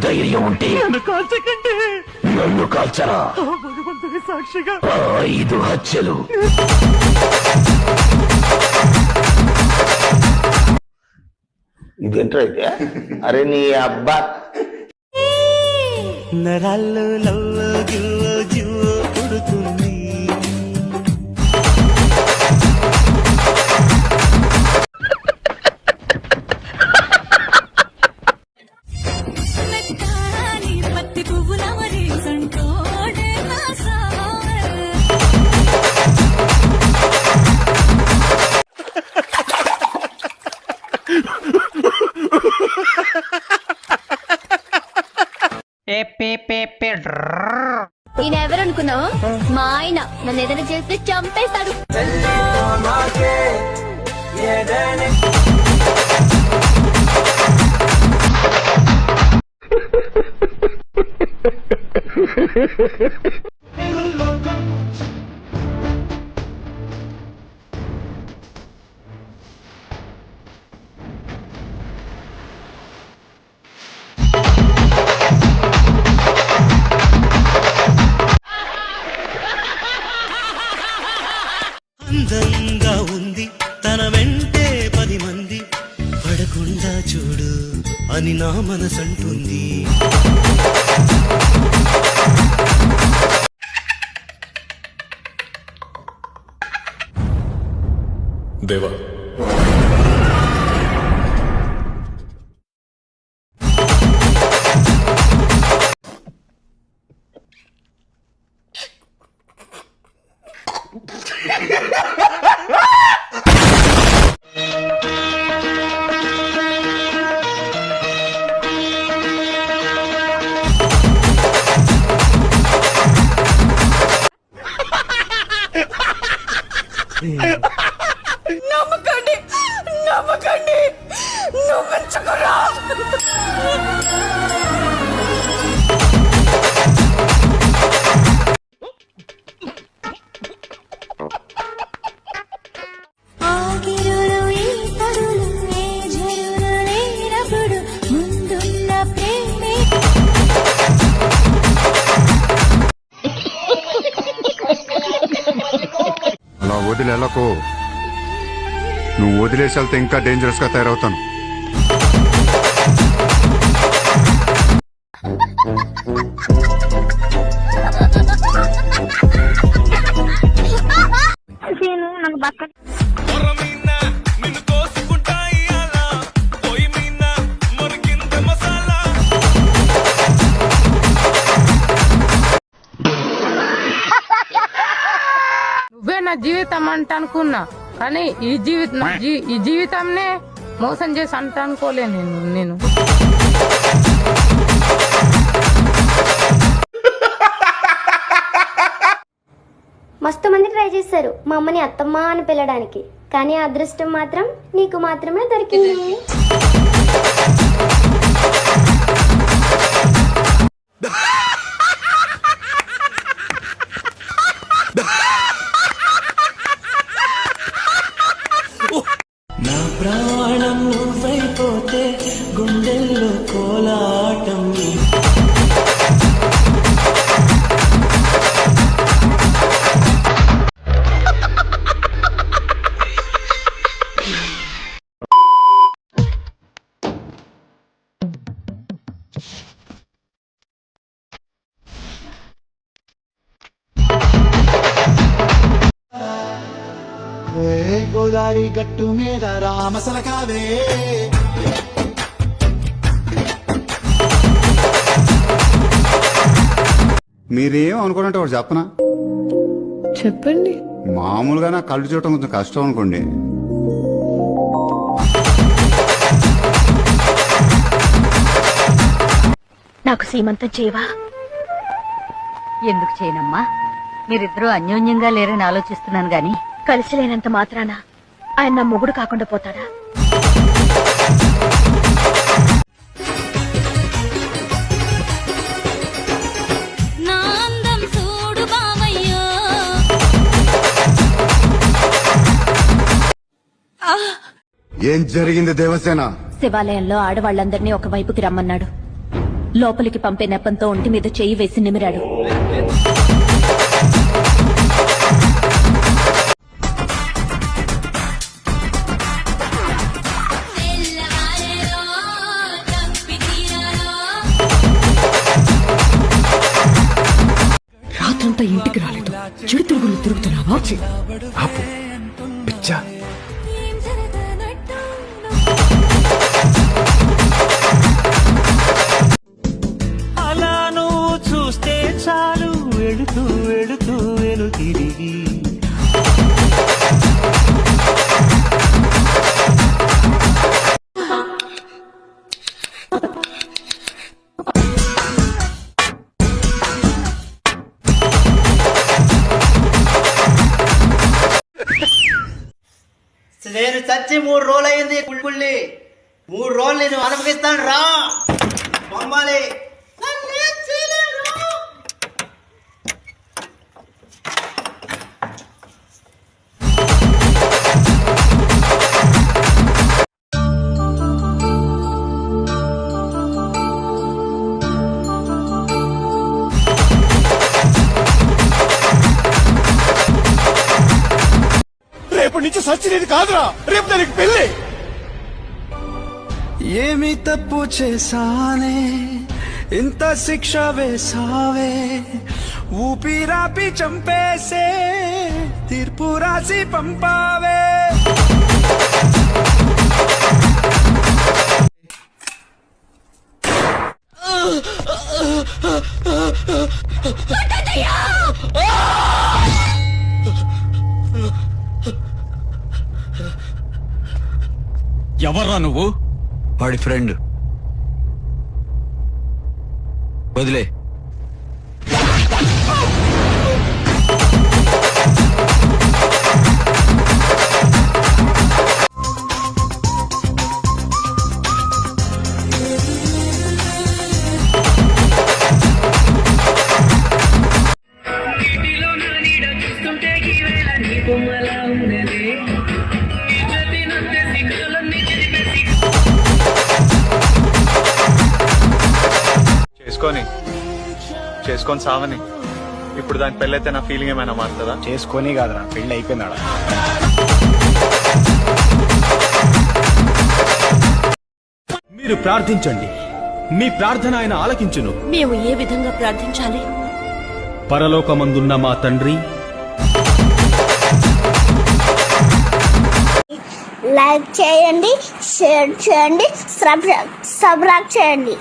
ధైర్యం ఉంటే నన్ను కాల్చకండి. నన్ను కాల్చరా? భగవంతుడి సాక్షిగా 5 హత్యలు. ఇదేంట్రా అయితే? అరే నీ అబ్బా నరాల్లో లవ్వో గివ్వో జివ్వో పుడుతుంది. నేనెవరనుకున్నావు? మా ఆయన నన్ను ఏదైనా చేస్తే చంపేస్తాడు. అందంగా ఉంది తన వెంటే 10 మంది పడకుండా చూడు అని నా మనసంటుంది. దేవా నమ్మకండి, నమ్మకండి, నమ్మించుకురా. అలా వదిలేలకు. నువ్వు వదిలేసి వెళ్తే ఇంకా డేంజరస్ గా తయారవుతాను. నువ్వే నా జీవితం అంట అనుకున్నా, కానీ ఈ జీవితంనే మోసం చేసి అంట అనుకోలే నేను. మస్తు మంది ట్రై చేశారు మా అమ్మని అత్తమ్మ అని పిలవడానికి, కానీ అదృష్టం మాత్రం నీకు మాత్రమే దొరికింది. నా ప్రాణం నువ్వైపోతే గుండెల్లో కోలాటం. గోదావరి గట్టు మీద రామసల కావే. మీరేం అనుకున్నట్టు ఒకటి చెప్పనా? చెప్పండి. మామూలుగా నా కళ్ళు చూడటం కొంచెం కష్టం అనుకోండి. నాకు సీమంతం చేయవా? ఎందుకు చేయనమ్మా? మీరిద్దరూ అన్యోన్యంగా లేరని ఆలోచిస్తున్నాను గాని. కలిసి లేనంత మాత్రాన ఆయన నా మొగుడు కాకుండా పోతాడా? ఏం జరిగింది దేవసేన? శివాలయంలో ఆడవాళ్ళందరినీ ఒకవైపుకి రమ్మన్నాడు. లోపలికి పంపే నెపంతో ఒంటి మీద చెయ్యి వేసి నిమిరాడు. రాత్రంతా ఇంటికి రాలేదు, చెడు తిరుగులు తిరుగుతున్నావా? ఆపు పిచ్చా. అలా నువ్వు చూస్తే చాలు, వెళుతూ వెళుతూ వెను తిరిగి నేను చచ్చి 3 రోజులు అయింది. కుళ్ళి 3 రోజులు నేను అనుభవిస్తాను రా బొమ్మాలి. రేపటి నుంచి సచ్చినది కాదురా, రేపు దానికి పెళ్ళి. ఏమి తప్పు చేశానే, ఇంత శిక్ష వేసావే, ఊపిరాపి చంపేసే, తీర్పు రాసి పంపావే. ఎవర్రా నువ్వు? వాడి ఫ్రెండ్. వదిలే. చేసుకొని సావని. ఇప్పుడు దాని పెళ్ళైతే నా ఫీలింగ్ ఏమైనా మారుతుందా? చేసుకొని కాదురా, పెళ్ళి అయిపోయినాడా. మీరు ప్రార్థించండి, మీ ప్రార్థన ఆయన ఆలకించును. మేము ఏ విధంగా ప్రార్థించాలి? పరలోకమందున్న మా తండ్రి. లైక్ చేయండి, షేర్ చేయండి, సబ్స్క్రైబ్ చేయండి.